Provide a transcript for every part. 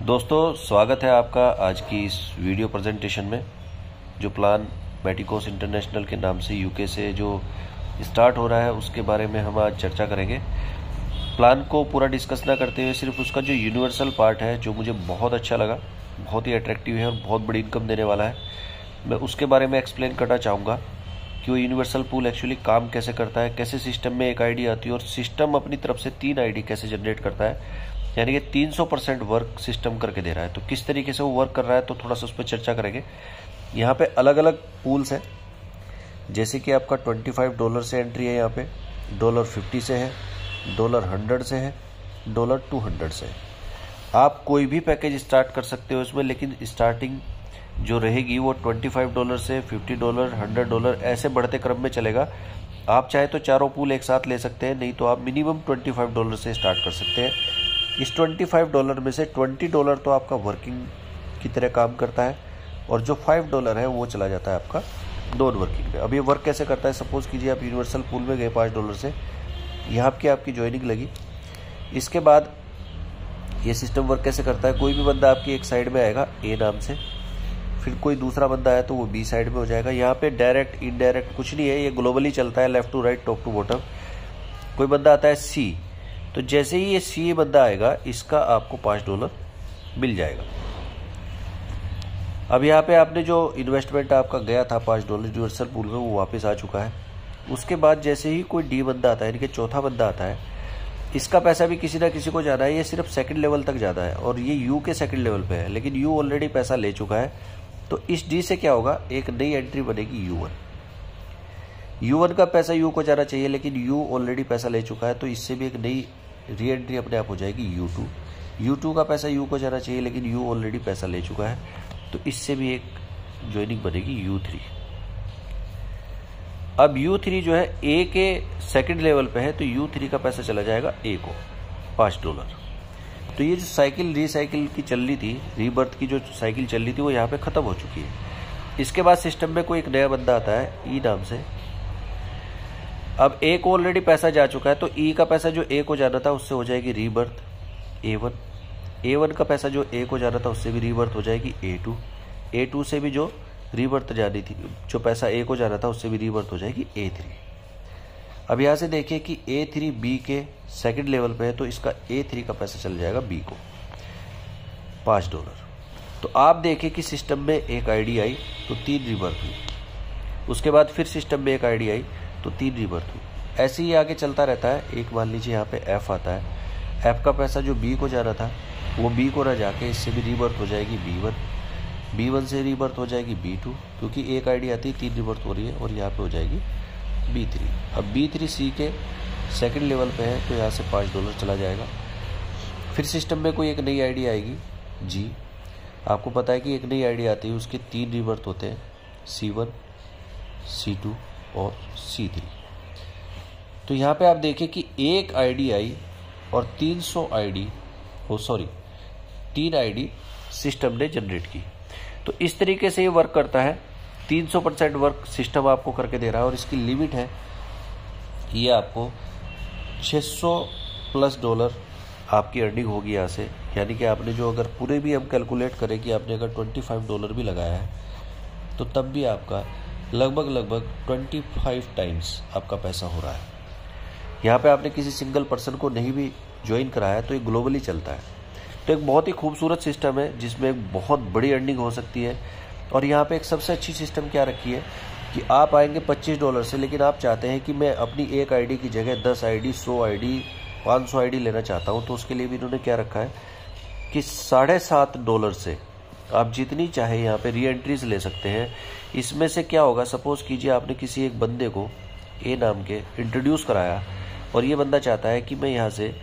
दोस्तों स्वागत है आपका आज की इस वीडियो प्रेजेंटेशन में। जो प्लान मेटिकोस इंटरनेशनल के नाम से यूके से जो स्टार्ट हो रहा है उसके बारे में हम आज चर्चा करेंगे। प्लान को पूरा डिस्कस ना करते हुए सिर्फ उसका जो यूनिवर्सल पार्ट है जो मुझे बहुत अच्छा लगा, बहुत ही अट्रैक्टिव है और बहुत बड़ी इनकम देने वाला है, मैं उसके बारे में एक्सप्लेन करना चाहूँगा कि वो यूनिवर्सल पूल एक्चुअली काम कैसे करता है, कैसे सिस्टम में एक आईडी आती है और सिस्टम अपनी तरफ से 3 आईडी कैसे जनरेट करता है। यानी कि 300% वर्क सिस्टम करके दे रहा है। तो किस तरीके से वो वर्क कर रहा है तो थोड़ा सा उस पर चर्चा करेंगे। यहाँ पे अलग अलग पूल्स हैं, जैसे कि आपका $25 से एंट्री है, यहाँ पे $50 से है, $100 से है, $200 से है। आप कोई भी पैकेज स्टार्ट कर सकते हो इसमें, लेकिन स्टार्टिंग जो रहेगी वो $25 से $50, $100 ऐसे बढ़ते क्रम में चलेगा। आप चाहे तो चारों पूल एक साथ ले सकते हैं, नहीं तो आप मिनिमम $25 से स्टार्ट कर सकते हैं। इस $25 में से $20 तो आपका वर्किंग की तरह काम करता है और जो $5 है वो चला जाता है आपका नॉन वर्किंग में। अब ये वर्क कैसे करता है, सपोज कीजिए आप यूनिवर्सल पूल में गए $5 से, यहाँ की आपकी ज्वाइनिंग लगी। इसके बाद ये सिस्टम वर्क कैसे करता है, कोई भी बंदा आपकी एक साइड में आएगा ए नाम से, फिर कोई दूसरा बंदा है तो वो बी साइड में हो जाएगा। यहाँ पे डायरेक्ट इनडायरेक्ट कुछ नहीं है, ये ग्लोबली चलता है, left to right, top to bottom. कोई बंदा आता है सी, तो जैसे ही ये सी बंदा आएगा इसका आपको $5 मिल जाएगा। अब यहाँ पे आपने जो इन्वेस्टमेंट आपका गया था $5 यूनिवर्सल पूल में वो वापस आ चुका है। उसके बाद जैसे ही कोई डी बंदा आता है, यानी कि चौथा बंदा आता है, इसका पैसा भी किसी ना किसी को जाना है। ये सिर्फ सेकंड लेवल तक जाता है और ये यू के सेकंड लेवल पे है, लेकिन यू ऑलरेडी पैसा ले चुका है। तो इस डी से क्या होगा, एक नई एंट्री बनेगी U1 का पैसा यू को जाना चाहिए, लेकिन यू ऑलरेडी पैसा ले चुका है, तो इससे भी एक नई री एंट्री अपने आप हो जाएगी U2 का पैसा यू को जाना चाहिए, लेकिन यू ऑलरेडी पैसा ले चुका है, तो इससे भी एक ज्वाइनिंग बनेगी U3। अब U3 जो है ए के सेकंड लेवल पे है, तो U3 का पैसा चला जाएगा ए को $5। तो ये जो साइकिल रीसाइकिल की चल रही थी, रीबर्थ की जो साइकिल चल रही थी, वो यहाँ पे खत्म हो चुकी है। इसके बाद सिस्टम में कोई एक नया बंदा आता है ई नाम से। अब ए को ऑलरेडी पैसा जा चुका है, तो ई का पैसा जो ए को जाना था उससे हो जाएगी रीबर्थ A1 का पैसा जो ए को जाना था उससे भी रीबर्थ हो जाएगी A2 से भी जो रीबर्थ जानी थी, जो पैसा ए को जाना था उससे भी रीबर्थ हो जाएगी A3। अब यहाँ से देखिए कि A3 बी के सेकंड लेवल पे है, तो इसका A3 का पैसा चल जाएगा बी को $5। तो आप देखें कि सिस्टम में एक आईडी आई तो 3 रीबर्थ हुई, उसके बाद फिर सिस्टम में एक आईडी आई तो 3 रीबर्थ हुई। ऐसे ही आगे चलता रहता है। एक मान लीजिए यहाँ पे एफ आता है, एफ का पैसा जो बी को जाना था वो बी को ना जाके इससे भी रीबर्थ हो जाएगी B1 से रीबर्थ हो जाएगी B2, क्योंकि एक आईडी आती है 3 रीबर्थ हो रही है, और यहाँ पे हो जाएगी B3। अब B3 सी के सेकंड लेवल पे है, तो यहाँ से $5 चला जाएगा। फिर सिस्टम में कोई एक नई आईडी आएगी जी। आपको पता है कि एक नई आईडी आती है उसके 3 रीबर्थ होते हैं, C1, C2 और C3। तो यहाँ पे आप देखें कि एक आईडी आई और 3 आईडी सिस्टम ने जनरेट की। तो इस तरीके से ये वर्क करता है। 300% वर्क सिस्टम आपको करके दे रहा है और इसकी लिमिट है, ये आपको $600+ आपकी अर्निंग होगी यहाँ से। यानी कि आपने जो अगर पूरे भी हम कैलकुलेट करें कि आपने अगर $25 भी लगाया है, तो तब भी आपका लगभग 25 टाइम्स आपका पैसा हो रहा है। यहाँ पे आपने किसी सिंगल पर्सन को नहीं भी ज्वाइन कराया, तो ये ग्लोबली चलता है। तो एक बहुत ही खूबसूरत सिस्टम है जिसमें एक बहुत बड़ी अर्निंग हो सकती है। और यहाँ पे एक सबसे अच्छी सिस्टम क्या रखी है कि आप आएंगे $25 से, लेकिन आप चाहते हैं कि मैं अपनी एक आईडी की जगह 10 आईडी, 100 आईडी, 500 आईडी लेना चाहता हूँ, तो उसके लिए भी इन्होंने क्या रखा है कि $7.5 से आप जितनी चाहे यहाँ पे री एंट्रीज ले सकते हैं। इसमें से क्या होगा, सपोज कीजिए आपने किसी एक बंदे को ए नाम के इंट्रोड्यूस कराया और ये बंदा चाहता है कि मैं यहाँ से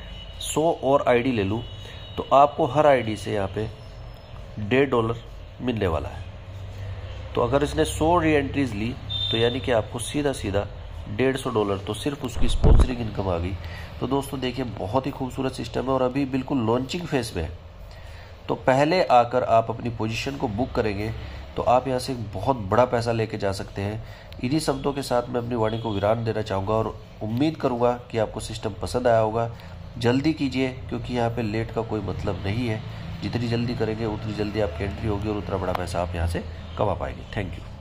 100 और आईडी ले लूँ, तो आपको हर आईडी से यहाँ पे $1.5 मिलने वाला है। तो अगर इसने 100 री एंट्रीज ली, तो यानी कि आपको सीधा $150 तो सिर्फ उसकी स्पॉन्सरिंग इनकम आ गई। तो दोस्तों देखिए, बहुत ही खूबसूरत सिस्टम है और अभी बिल्कुल लॉन्चिंग फेज में है। तो पहले आकर आप अपनी पोजीशन को बुक करेंगे तो आप यहाँ से बहुत बड़ा पैसा लेके जा सकते हैं। इन्हीं शब्दों के साथ मैं अपनी वाणी को विराम देना चाहूँगा और उम्मीद करूँगा कि आपको सिस्टम पसंद आया होगा। जल्दी कीजिए, क्योंकि यहाँ पे लेट का कोई मतलब नहीं है। जितनी जल्दी करेंगे उतनी जल्दी आपकी एंट्री होगी और उतना बड़ा पैसा आप यहाँ से कमा पाएंगे। Thank you.